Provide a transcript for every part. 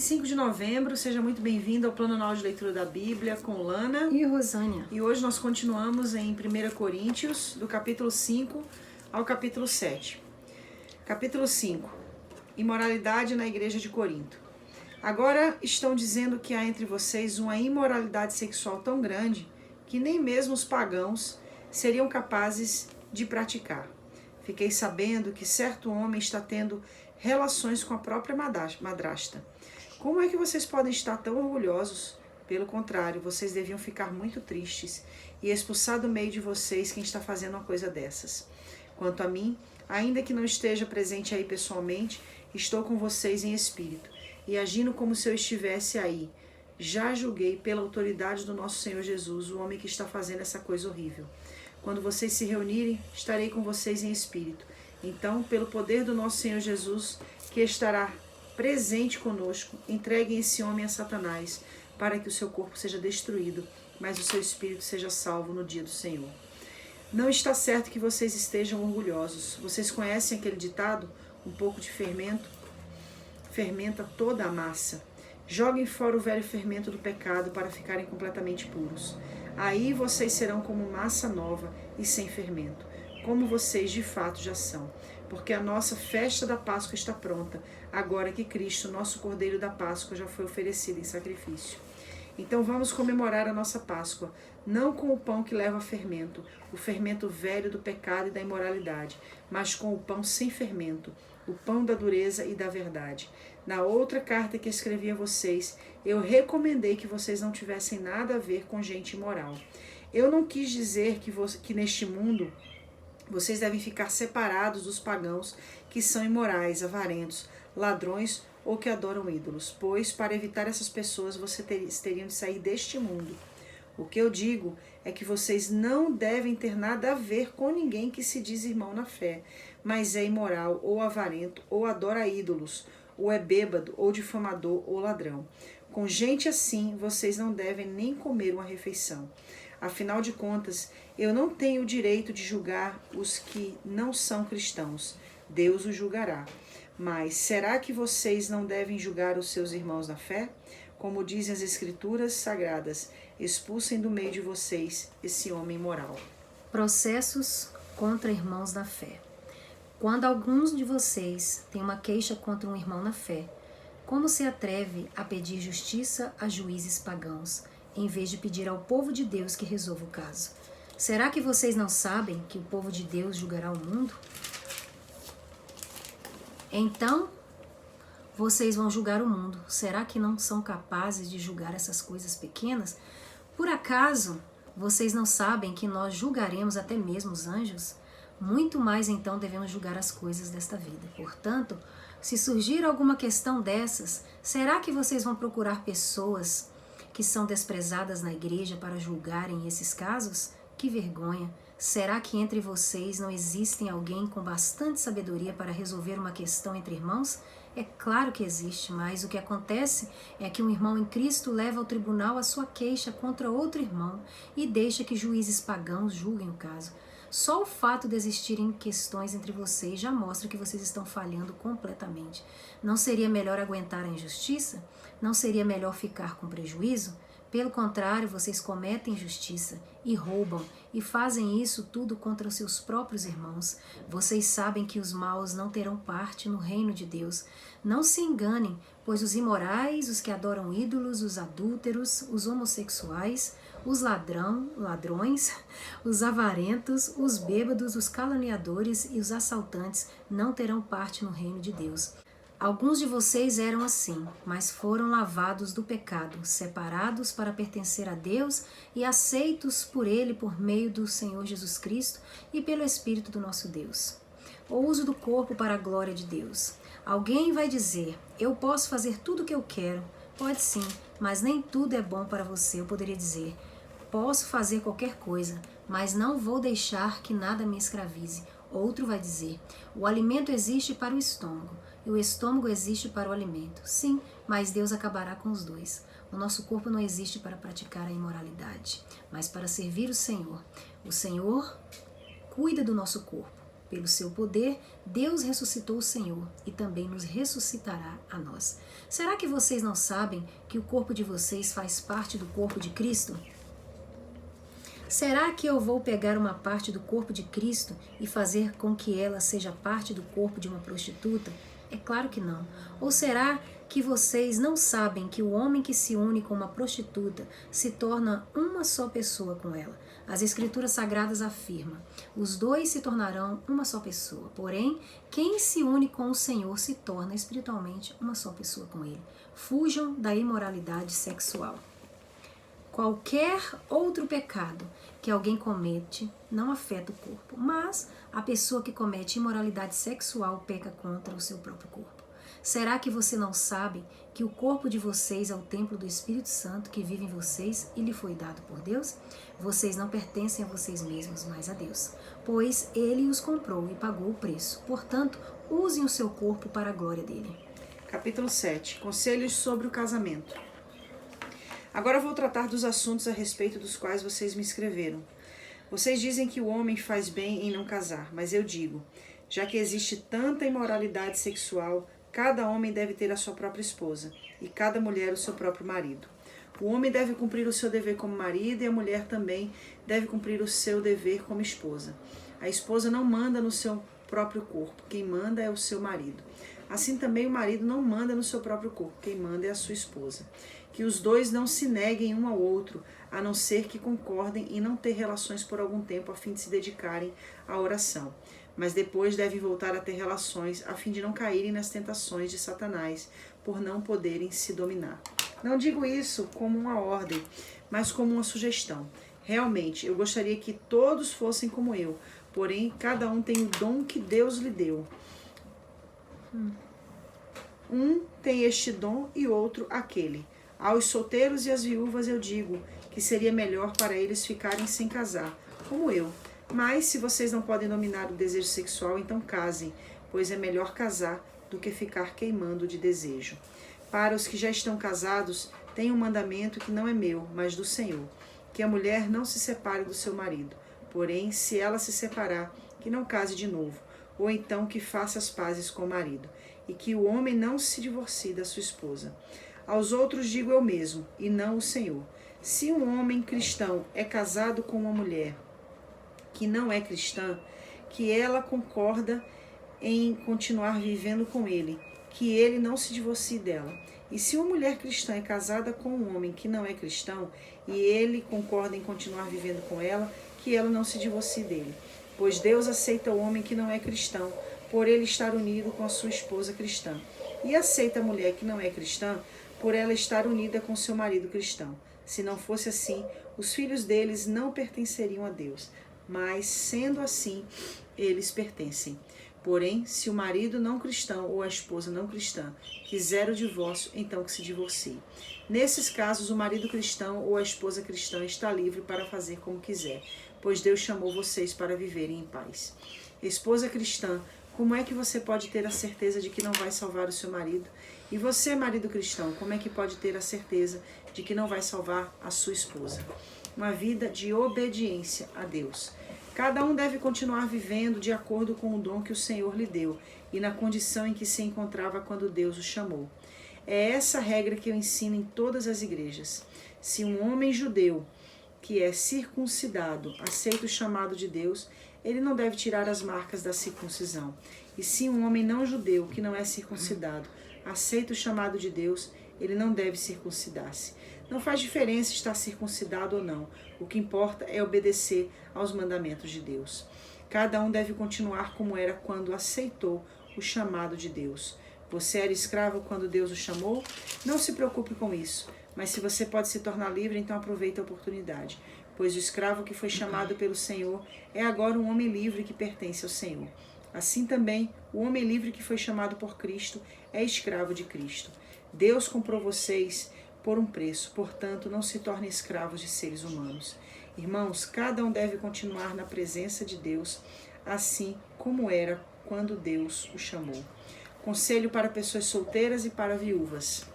25 de novembro, seja muito bem-vindo ao Plano Anual de Leitura da Bíblia com Lana e Rosânia. E hoje nós continuamos em 1 Coríntios, do capítulo 5 ao capítulo 7. Capítulo 5. Imoralidade na Igreja de Corinto. Agora estão dizendo que há entre vocês uma imoralidade sexual tão grande que nem mesmo os pagãos seriam capazes de praticar. Fiquei sabendo que certo homem está tendo relações com a própria madrasta. Como é que vocês podem estar tão orgulhosos? Pelo contrário, vocês deviam ficar muito tristes e expulsar do meio de vocês quem está fazendo uma coisa dessas. Quanto a mim, ainda que não esteja presente aí pessoalmente, estou com vocês em espírito e agindo como se eu estivesse aí. Já julguei pela autoridade do nosso Senhor Jesus o homem que está fazendo essa coisa horrível. Quando vocês se reunirem, estarei com vocês em espírito. Então, pelo poder do nosso Senhor Jesus, que estará presente conosco, entreguem esse homem a Satanás, para que o seu corpo seja destruído, mas o seu espírito seja salvo no dia do Senhor. Não está certo que vocês estejam orgulhosos. Vocês conhecem aquele ditado? Um pouco de fermento fermenta toda a massa. Joguem fora o velho fermento do pecado para ficarem completamente puros. Aí vocês serão como massa nova e sem fermento, como vocês de fato já são, porque a nossa festa da Páscoa está pronta, agora que Cristo, nosso Cordeiro da Páscoa, já foi oferecido em sacrifício. Então vamos comemorar a nossa Páscoa, não com o pão que leva fermento, o fermento velho do pecado e da imoralidade, mas com o pão sem fermento, o pão da dureza e da verdade. Na outra carta que escrevi a vocês, eu recomendei que vocês não tivessem nada a ver com gente imoral. Eu não quis dizer que neste mundo vocês devem ficar separados dos pagãos que são imorais, avarentos, ladrões ou que adoram ídolos, pois para evitar essas pessoas vocês teriam de sair deste mundo. O que eu digo é que vocês não devem ter nada a ver com ninguém que se diz irmão na fé, mas é imoral ou avarento ou adora ídolos, ou é bêbado ou difamador ou ladrão. Com gente assim, vocês não devem nem comer uma refeição. Afinal de contas, eu não tenho o direito de julgar os que não são cristãos. Deus os julgará. Mas será que vocês não devem julgar os seus irmãos na fé? Como dizem as Escrituras Sagradas, expulsem do meio de vocês esse homem imoral. Processos contra irmãos na fé. Quando alguns de vocês têm uma queixa contra um irmão na fé, como se atreve a pedir justiça a juízes pagãos, em vez de pedir ao povo de Deus que resolva o caso? Será que vocês não sabem que o povo de Deus julgará o mundo? Então, vocês vão julgar o mundo. Será que não são capazes de julgar essas coisas pequenas? Por acaso, vocês não sabem que nós julgaremos até mesmo os anjos? Muito mais então devemos julgar as coisas desta vida. Portanto, se surgir alguma questão dessas, será que vocês vão procurar pessoas que são desprezadas na igreja para julgarem esses casos? Que vergonha! Será que entre vocês não existem alguém com bastante sabedoria para resolver uma questão entre irmãos? É claro que existe, mas o que acontece é que um irmão em Cristo leva ao tribunal a sua queixa contra outro irmão e deixa que juízes pagãos julguem o caso. Só o fato de existirem questões entre vocês já mostra que vocês estão falhando completamente. Não seria melhor aguentar a injustiça? Não seria melhor ficar com prejuízo? Pelo contrário, vocês cometem injustiça e roubam e fazem isso tudo contra os seus próprios irmãos. Vocês sabem que os maus não terão parte no reino de Deus. Não se enganem, pois os imorais, os que adoram ídolos, os adúlteros, os homossexuais, os ladrões, os avarentos, os bêbados, os caluniadores e os assaltantes não terão parte no reino de Deus. Alguns de vocês eram assim, mas foram lavados do pecado, separados para pertencer a Deus e aceitos por Ele por meio do Senhor Jesus Cristo e pelo Espírito do nosso Deus. O uso do corpo para a glória de Deus. Alguém vai dizer, eu posso fazer tudo o que eu quero. Pode sim, mas nem tudo é bom para você. Eu poderia dizer, posso fazer qualquer coisa, mas não vou deixar que nada me escravize. Outro vai dizer, o alimento existe para o estômago e o estômago existe para o alimento. Sim, mas Deus acabará com os dois. O nosso corpo não existe para praticar a imoralidade, mas para servir o Senhor. O Senhor cuida do nosso corpo. Pelo seu poder, Deus ressuscitou o Senhor e também nos ressuscitará a nós. Será que vocês não sabem que o corpo de vocês faz parte do corpo de Cristo? Será que eu vou pegar uma parte do corpo de Cristo e fazer com que ela seja parte do corpo de uma prostituta? É claro que não. Ou será que vocês não sabem que o homem que se une com uma prostituta se torna uma só pessoa com ela? As Escrituras Sagradas afirmam: os dois se tornarão uma só pessoa. Porém, quem se une com o Senhor se torna espiritualmente uma só pessoa com Ele. Fujam da imoralidade sexual. Qualquer outro pecado que alguém comete não afeta o corpo, mas a pessoa que comete imoralidade sexual peca contra o seu próprio corpo. Será que você não sabe que o corpo de vocês é o templo do Espírito Santo que vive em vocês e lhe foi dado por Deus? Vocês não pertencem a vocês mesmos, mas a Deus, pois Ele os comprou e pagou o preço. Portanto, usem o seu corpo para a glória dele. Capítulo 7. Conselhos sobre o casamento. Agora vou tratar dos assuntos a respeito dos quais vocês me escreveram. Vocês dizem que o homem faz bem em não casar, mas eu digo, já que existe tanta imoralidade sexual, cada homem deve ter a sua própria esposa e cada mulher o seu próprio marido. O homem deve cumprir o seu dever como marido e a mulher também deve cumprir o seu dever como esposa. A esposa não manda no seu próprio corpo, quem manda é o seu marido. Assim também o marido não manda no seu próprio corpo, quem manda é a sua esposa. Que os dois não se neguem um ao outro, a não ser que concordem em não ter relações por algum tempo a fim de se dedicarem à oração. Mas depois devem voltar a ter relações a fim de não caírem nas tentações de Satanás, por não poderem se dominar. Não digo isso como uma ordem, mas como uma sugestão. Realmente, eu gostaria que todos fossem como eu, porém cada um tem o dom que Deus lhe deu. Um tem este dom e outro aquele. Aos solteiros e às viúvas eu digo que seria melhor para eles ficarem sem casar, como eu. Mas se vocês não podem dominar o desejo sexual, então casem, pois é melhor casar do que ficar queimando de desejo. Para os que já estão casados, tem um mandamento que não é meu, mas do Senhor, que a mulher não se separe do seu marido. Porém, se ela se separar, que não case de novo, ou então que faça as pazes com o marido, e que o homem não se divorcie da sua esposa. Aos outros digo eu mesmo, e não o Senhor. Se um homem cristão é casado com uma mulher que não é cristã, que ela concorda em continuar vivendo com ele, que ele não se divorcie dela. E se uma mulher cristã é casada com um homem que não é cristão, e ele concorda em continuar vivendo com ela, que ela não se divorcie dele. Pois Deus aceita o homem que não é cristão, por ele estar unido com a sua esposa cristã. E aceita a mulher que não é cristã, por ela estar unida com seu marido cristão. Se não fosse assim, os filhos deles não pertenceriam a Deus, mas, sendo assim, eles pertencem. Porém, se o marido não cristão ou a esposa não cristã quiser o divórcio, então que se divorcie. Nesses casos, o marido cristão ou a esposa cristã está livre para fazer como quiser, pois Deus chamou vocês para viverem em paz. Esposa cristã, como é que você pode ter a certeza de que não vai salvar o seu marido? E você, marido cristão, como é que pode ter a certeza de que não vai salvar a sua esposa? Uma vida de obediência a Deus. Cada um deve continuar vivendo de acordo com o dom que o Senhor lhe deu e na condição em que se encontrava quando Deus o chamou. É essa regra que eu ensino em todas as igrejas. Se um homem judeu que é circuncidado aceita o chamado de Deus, ele não deve tirar as marcas da circuncisão. E se um homem não judeu que não é circuncidado aceita o chamado de Deus, ele não deve circuncidar-se. Não faz diferença estar circuncidado ou não. O que importa é obedecer aos mandamentos de Deus. Cada um deve continuar como era quando aceitou o chamado de Deus. Você era escravo quando Deus o chamou? Não se preocupe com isso. Mas se você pode se tornar livre, então aproveite a oportunidade. Pois o escravo que foi chamado pelo Senhor é agora um homem livre que pertence ao Senhor. Assim também, o homem livre que foi chamado por Cristo é escravo de Cristo. Deus comprou vocês por um preço, portanto, não se tornem escravos de seres humanos. Irmãos, cada um deve continuar na presença de Deus, assim como era quando Deus o chamou. Conselho para pessoas solteiras e para viúvas.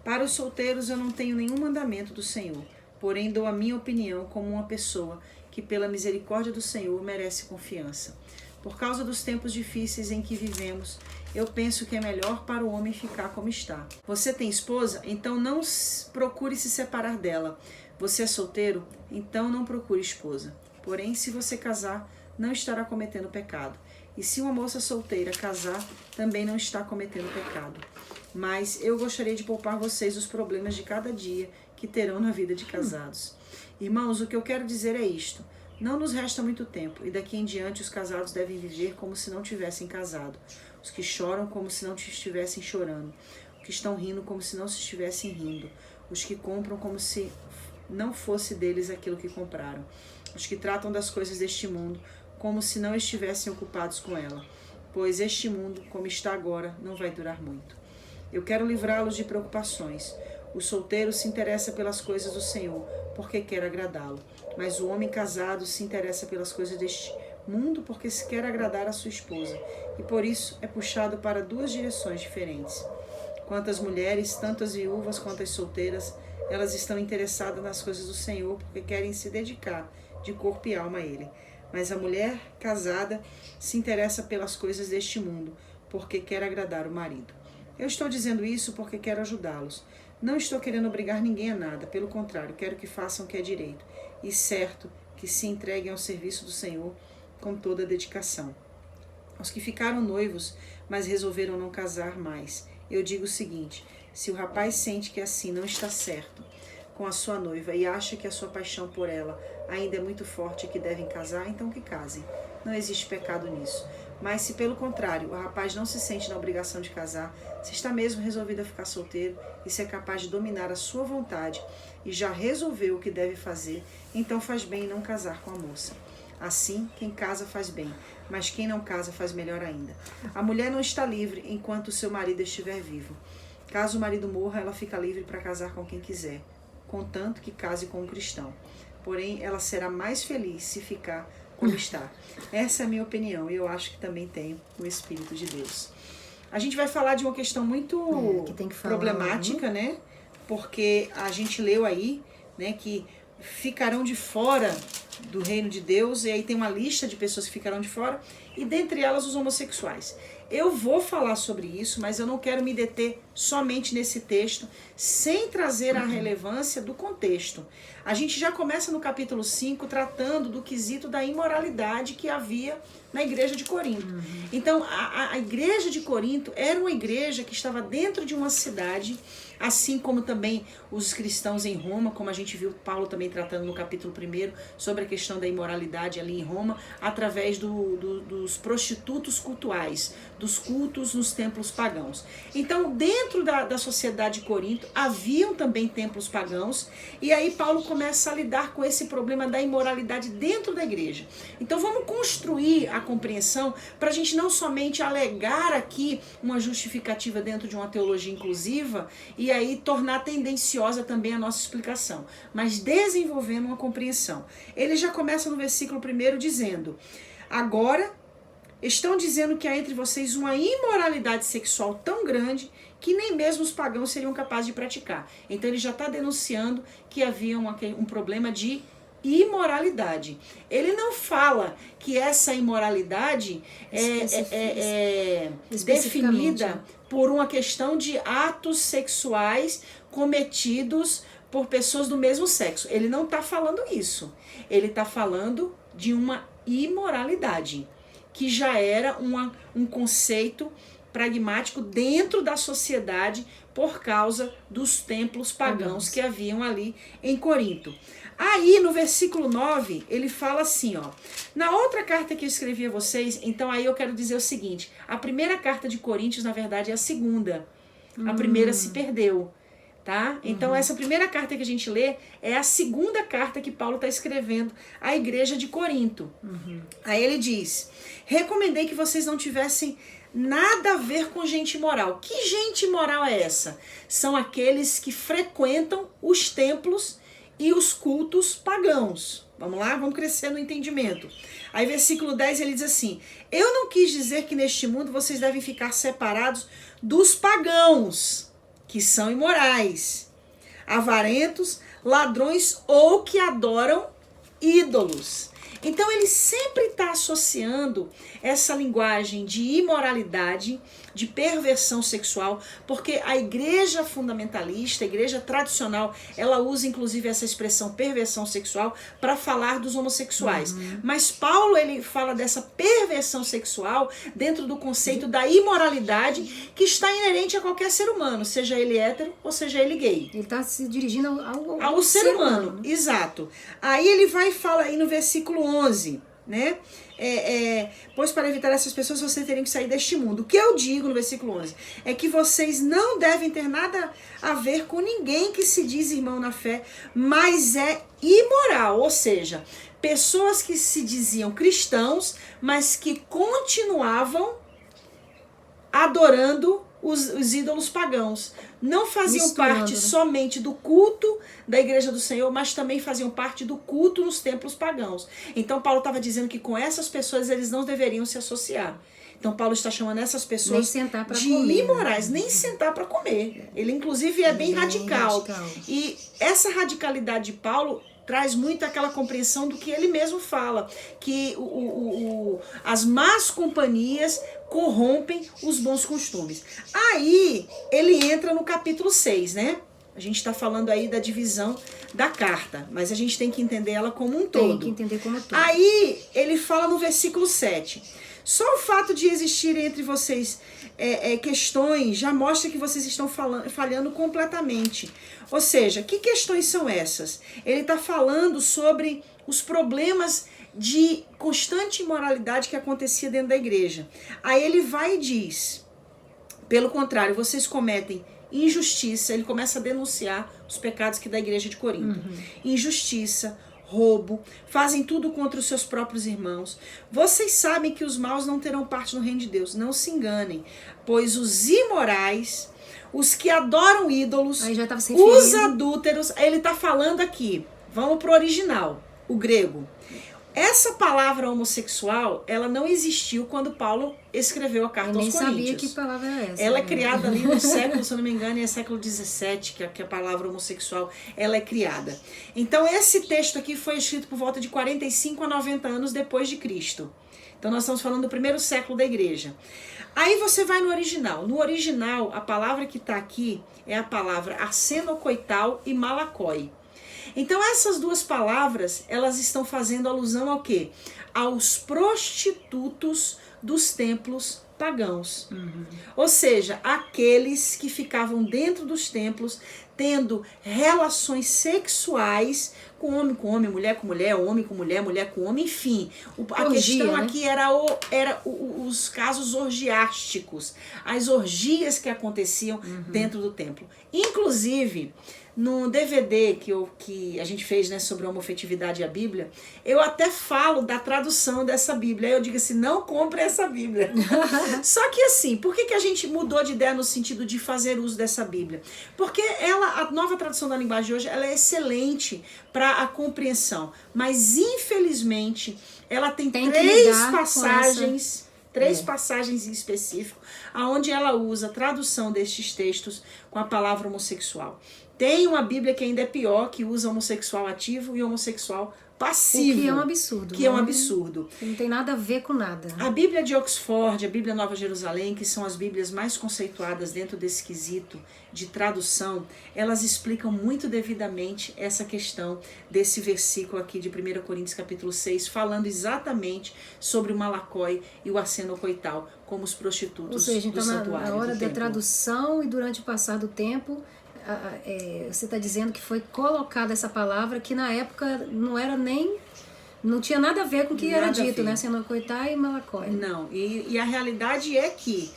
Para os solteiros eu não tenho nenhum mandamento do Senhor, porém dou a minha opinião como uma pessoa que pela misericórdia do Senhor merece confiança. Por causa dos tempos difíceis em que vivemos, eu penso que é melhor para o homem ficar como está. Você tem esposa? Então não procure se separar dela. Você é solteiro? Então não procure esposa. Porém, se você casar, não estará cometendo pecado. E se uma moça solteira casar, também não está cometendo pecado. Mas eu gostaria de poupar vocês os problemas de cada dia que terão na vida de casados. Irmãos, o que eu quero dizer é isto. Não nos resta muito tempo, e daqui em diante os casados devem viver como se não tivessem casado. Os que choram como se não estivessem chorando. Os que estão rindo como se não se estivessem rindo. Os que compram como se não fosse deles aquilo que compraram. Os que tratam das coisas deste mundo como se não estivessem ocupados com ela. Pois este mundo, como está agora, não vai durar muito. Eu quero livrá-los de preocupações. O solteiro se interessa pelas coisas do Senhor, porque quer agradá-lo. Mas o homem casado se interessa pelas coisas deste mundo, porque se quer agradar a sua esposa. E por isso é puxado para duas direções diferentes. Quanto às mulheres, tanto as viúvas quanto as solteiras, elas estão interessadas nas coisas do Senhor, porque querem se dedicar de corpo e alma a Ele. Mas a mulher casada se interessa pelas coisas deste mundo, porque quer agradar o marido. Eu estou dizendo isso porque quero ajudá-los. Não estou querendo obrigar ninguém a nada, pelo contrário, quero que façam o que é direito. E certo, que se entreguem ao serviço do Senhor com toda a dedicação. Aos que ficaram noivos, mas resolveram não casar mais, eu digo o seguinte: se o rapaz sente que assim não está certo com a sua noiva e acha que a sua paixão por ela ainda é muito forte e que devem casar, então que casem. Não existe pecado nisso. Mas se pelo contrário o rapaz não se sente na obrigação de casar, se está mesmo resolvido a ficar solteiro e se é capaz de dominar a sua vontade e já resolveu o que deve fazer, então faz bem em não casar com a moça. Assim, quem casa faz bem, mas quem não casa faz melhor ainda. A mulher não está livre enquanto o seu marido estiver vivo. Caso o marido morra, ela fica livre para casar com quem quiser, contanto que case com um cristão. Porém, ela será mais feliz se ficar como está. Essa é a minha opinião, e eu acho que também tem o Espírito de Deus. A gente vai falar de uma questão muito problemática, né? Porque a gente leu aí, né, que ficarão de fora do reino de Deus, e aí tem uma lista de pessoas que ficarão de fora, e dentre elas os homossexuais. Eu vou falar sobre isso, mas eu não quero me deter somente nesse texto, sem trazer a relevância do contexto. A gente já começa no capítulo 5 tratando do quesito da imoralidade que havia na igreja de Corinto. Então, a igreja de Corinto era uma igreja que estava dentro de uma cidade, assim como também os cristãos em Roma, como a gente viu Paulo também tratando no capítulo 1 sobre a questão da imoralidade ali em Roma, através dos prostitutos cultuais, dos cultos nos templos pagãos. Então, dentro da sociedade de Corinto, haviam também templos pagãos, e aí Paulo começa a lidar com esse problema da imoralidade dentro da igreja. Então, vamos construir a compreensão para a gente não somente alegar aqui uma justificativa dentro de uma teologia inclusiva e aí tornar tendenciosa também a nossa explicação, mas desenvolvendo uma compreensão. Ele já começa no versículo 1 dizendo: agora estão dizendo que há entre vocês uma imoralidade sexual tão grande que nem mesmo os pagãos seriam capazes de praticar. Então ele já está denunciando que havia um problema de imoralidade. Ele não fala que essa imoralidade é definida por uma questão de atos sexuais cometidos por pessoas do mesmo sexo. Ele não está falando isso. Ele está falando de uma imoralidade, que já era um conceito pragmático dentro da sociedade por causa dos templos pagãos que haviam ali em Corinto. Aí no versículo 9 ele fala assim, ó: na outra carta que eu escrevi a vocês, então aí eu quero dizer o seguinte: a primeira carta de Coríntios na verdade é a segunda, a primeira se perdeu, tá? Então essa primeira carta que a gente lê é a segunda carta que Paulo está escrevendo à igreja de Corinto. Aí ele diz: recomendei que vocês não tivessem nada a ver com gente imoral. Que gente imoral é essa? São aqueles que frequentam os templos e os cultos pagãos. Vamos lá? Vamos crescer no entendimento. Aí versículo 10 ele diz assim: eu não quis dizer que neste mundo vocês devem ficar separados dos pagãos, que são imorais, avarentos, ladrões ou que adoram ídolos. Então ele sempre está associando essa linguagem de imoralidade, de perversão sexual, porque a igreja fundamentalista, a igreja tradicional, ela usa inclusive essa expressão perversão sexual para falar dos homossexuais. Mas Paulo, ele fala dessa perversão sexual dentro do conceito da imoralidade que está inerente a qualquer ser humano, seja ele hétero ou seja ele gay. Ele está se dirigindo ao ser humano. Exato. Aí ele vai e fala aí no versículo 11, né? Pois para evitar essas pessoas vocês teriam que sair deste mundo. O que eu digo no versículo 11 é que vocês não devem ter nada a ver com ninguém que se diz irmão na fé, mas é imoral, ou seja, pessoas que se diziam cristãos, mas que continuavam adorando os ídolos pagãos. Não faziam parte somente do culto da igreja do Senhor, mas também faziam parte do culto nos templos pagãos. Então Paulo estava dizendo que com essas pessoas eles não deveriam se associar. Então Paulo está chamando essas pessoas de imorais, nem sentar para comer. Ele inclusive é bem radical. E essa radicalidade de Paulo traz muito aquela compreensão do que ele mesmo fala, que as más companhias corrompem os bons costumes. Aí ele entra no capítulo 6, né? A gente está falando aí da divisão da carta, mas a gente tem que entender ela como um todo. Tem que entender como um todo. Aí ele fala no versículo 7. Só o fato de existir entre vocês questões já mostra que vocês estão falhando completamente. Ou seja, que questões são essas? Ele está falando sobre os problemas de constante imoralidade que acontecia dentro da igreja. Aí ele vai e diz, pelo contrário, vocês cometem injustiça. Ele começa a denunciar os pecados que da igreja de Corinto. Injustiça, roubo, fazem tudo contra os seus próprios irmãos. Vocês sabem que os maus não terão parte no reino de Deus. Não se enganem, pois os imorais, os que adoram ídolos, os adúlteros, ele está falando aqui, vamos pro original, o grego. Essa palavra homossexual, ela não existiu quando Paulo escreveu a carta aos Coríntios. Eu nem sabia que palavra é essa. Ela é criada ali no século, se eu não me engano, é século XVII, que a palavra homossexual ela é criada. Então esse texto aqui foi escrito por volta de 45 a 90 anos depois de Cristo. Então nós estamos falando do primeiro século da igreja. Aí você vai no original. No original, a palavra que está aqui é a palavra arsenocoital e malakoi. Então essas duas palavras, elas estão fazendo alusão ao quê? Aos prostitutos dos templos pagãos. Ou seja, aqueles que ficavam dentro dos templos tendo relações sexuais com homem, mulher com mulher, homem com mulher, mulher com homem, enfim. A questão aqui era os casos orgiásticos, as orgias que aconteciam dentro do templo. Inclusive, no DVD que a gente fez, né, sobre a homofetividade e a Bíblia, eu até falo da tradução dessa Bíblia. Aí eu digo assim, não compre essa Bíblia. Só que assim, por que a gente mudou de ideia no sentido de fazer uso dessa Bíblia? Porque a nova tradução da linguagem de hoje, ela é excelente para a compreensão. Mas, infelizmente, ela tem três passagens... Três passagens em específico, onde ela usa a tradução destes textos com a palavra homossexual. Tem uma Bíblia que ainda é pior, que usa homossexual ativo e homossexual passivo. O que é um absurdo. Que é um absurdo. Não tem nada a ver com nada. A Bíblia de Oxford, a Bíblia Nova Jerusalém, que são as Bíblias mais conceituadas dentro desse quesito de tradução, elas explicam muito devidamente essa questão desse versículo aqui de 1 Coríntios capítulo 6, falando exatamente sobre o malakoi e o arsenocoital, como os prostitutos. Ou seja, então do santuário, na hora do da templo. Tradução e durante o passar do tempo, você está dizendo que foi colocada essa palavra que na época não tinha nada a ver com o que era dito, né? Arsenocoital e malakoi. Não, e a realidade é que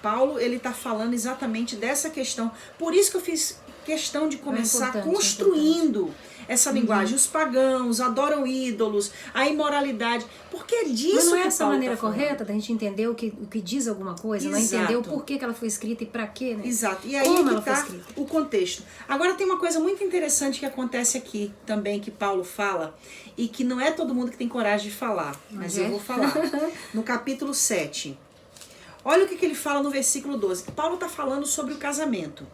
Paulo, ele está falando exatamente dessa questão. Por isso que eu fiz questão de começar construindo essa linguagem. Os pagãos adoram ídolos, a imoralidade. Porque é disso que Mas não é que essa Paulo maneira tá falando. correta da gente entender o que diz alguma coisa, não entender o porquê que ela foi escrita e para quê, né? Exato. E aí Como que ela foi tá escrita. o contexto. Agora tem uma coisa muito interessante que acontece aqui também, que Paulo fala, e que não é todo mundo que tem coragem de falar, mas eu vou falar. No capítulo 7. Olha o que ele fala no versículo 12. Paulo está falando sobre o casamento.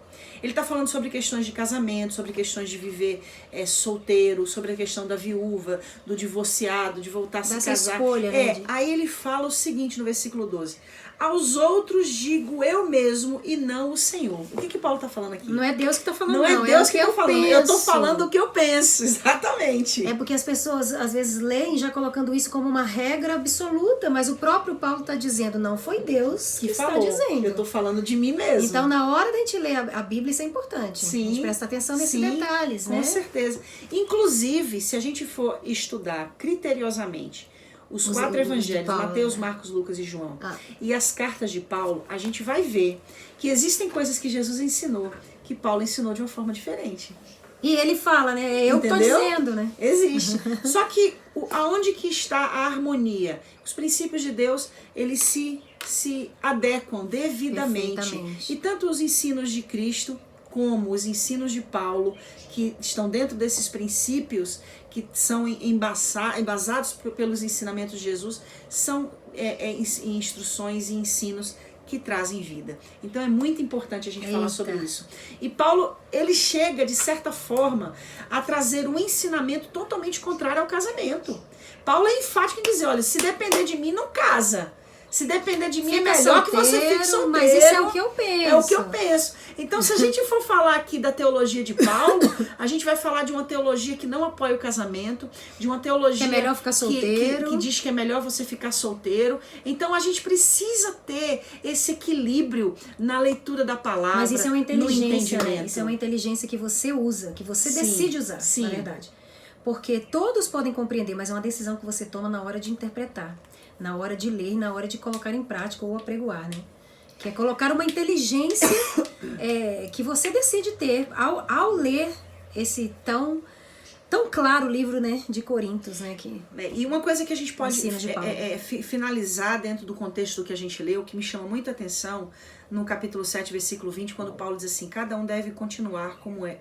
Ele está falando sobre questões de casamento, sobre questões de viver solteiro, sobre a questão da viúva, do divorciado, de voltar a se casar. Escolha, né, Aí ele fala o seguinte no versículo 12. Aos outros digo eu mesmo e não o Senhor. O que Paulo está falando aqui? Não é Deus que está falando, não. Não é Deus que está falando. Penso. Eu estou falando o que eu penso, exatamente. É porque as pessoas às vezes leem já colocando isso como uma regra absoluta, mas o próprio Paulo está dizendo, não foi Deus que está dizendo. Eu estou falando de mim mesmo. Então, na hora da gente ler a Bíblia, isso é importante. Sim, a gente presta atenção nesses detalhes, né? Com certeza. Inclusive, se a gente for estudar criteriosamente os 4 evangelhos, Paulo, Mateus, Marcos, Lucas e João, e as cartas de Paulo, a gente vai ver que existem coisas que Jesus ensinou, que Paulo ensinou de uma forma diferente. E ele fala, né? Eu que estou dizendo, né? Existe. Só que aonde que está a harmonia? Os princípios de Deus, eles se adequam devidamente. E tanto os ensinos de Cristo como os ensinos de Paulo, que estão dentro desses princípios, que são embasados pelos ensinamentos de Jesus, são instruções e ensinos que trazem vida. Então é muito importante a gente falar sobre isso. E Paulo, ele chega, de certa forma, a trazer um ensinamento totalmente contrário ao casamento. Paulo é enfático em dizer, olha, se depender de mim, não casa. Se depender de mim, é melhor que você fique solteiro. Mas isso é o que eu penso. É o que eu penso. Então, se a gente for falar aqui da teologia de Paulo, a gente vai falar de uma teologia que não apoia o casamento, de uma teologia que é melhor ficar solteiro, que diz que é melhor você ficar solteiro. Então, a gente precisa ter esse equilíbrio na leitura da palavra. Mas isso é uma inteligência, né? Isso é uma inteligência que você usa, que você decide usar, na verdade. Porque todos podem compreender, mas é uma decisão que você toma na hora de interpretar, na hora de ler, na hora de colocar em prática ou apregoar, né? Que é colocar uma inteligência que você decide ter ao ler esse tão claro livro, né, de Coríntios, né? E uma coisa que a gente pode finalizar dentro do contexto do que a gente leu, que me chama muita atenção, no capítulo 7, versículo 20, quando Paulo diz assim, cada um deve continuar como é.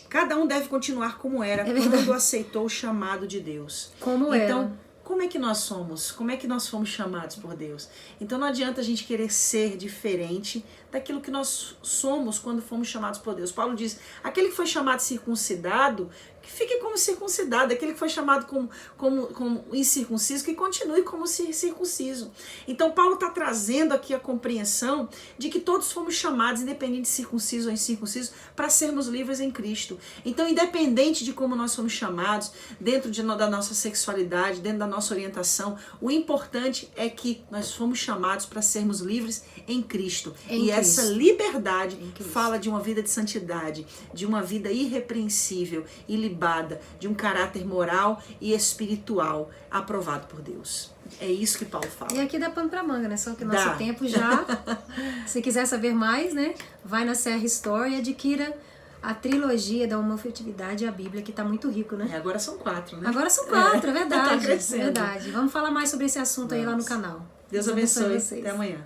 Cada um deve continuar como era quando aceitou o chamado de Deus. Então, como é que nós somos? Como é que nós fomos chamados por Deus? Então não adianta a gente querer ser diferente daquilo que nós somos quando fomos chamados por Deus. Paulo diz, aquele que foi chamado circuncidado, que fique como circuncidado. Aquele que foi chamado como incircunciso, que continue como circunciso. Então Paulo está trazendo aqui a compreensão de que todos fomos chamados, independente de circunciso ou incircunciso, para sermos livres em Cristo. Então, independente de como nós somos chamados, dentro da nossa sexualidade, dentro da nossa orientação, o importante é que nós fomos chamados para sermos livres em Cristo. Essa liberdade fala de uma vida de santidade, de uma vida irrepreensível, ilibada, de um caráter moral e espiritual aprovado por Deus. É isso que Paulo fala. E aqui dá pano pra manga, né? Só que o nosso tempo já... Se quiser saber mais, né? Vai na Serra Store e adquira a trilogia da Homofetividade e a Bíblia, que tá muito rico, né? Agora são 4, né? Agora são 4, é verdade. Tá crescendo. É verdade. Vamos falar mais sobre esse assunto aí lá no canal. Deus abençoe. Até amanhã.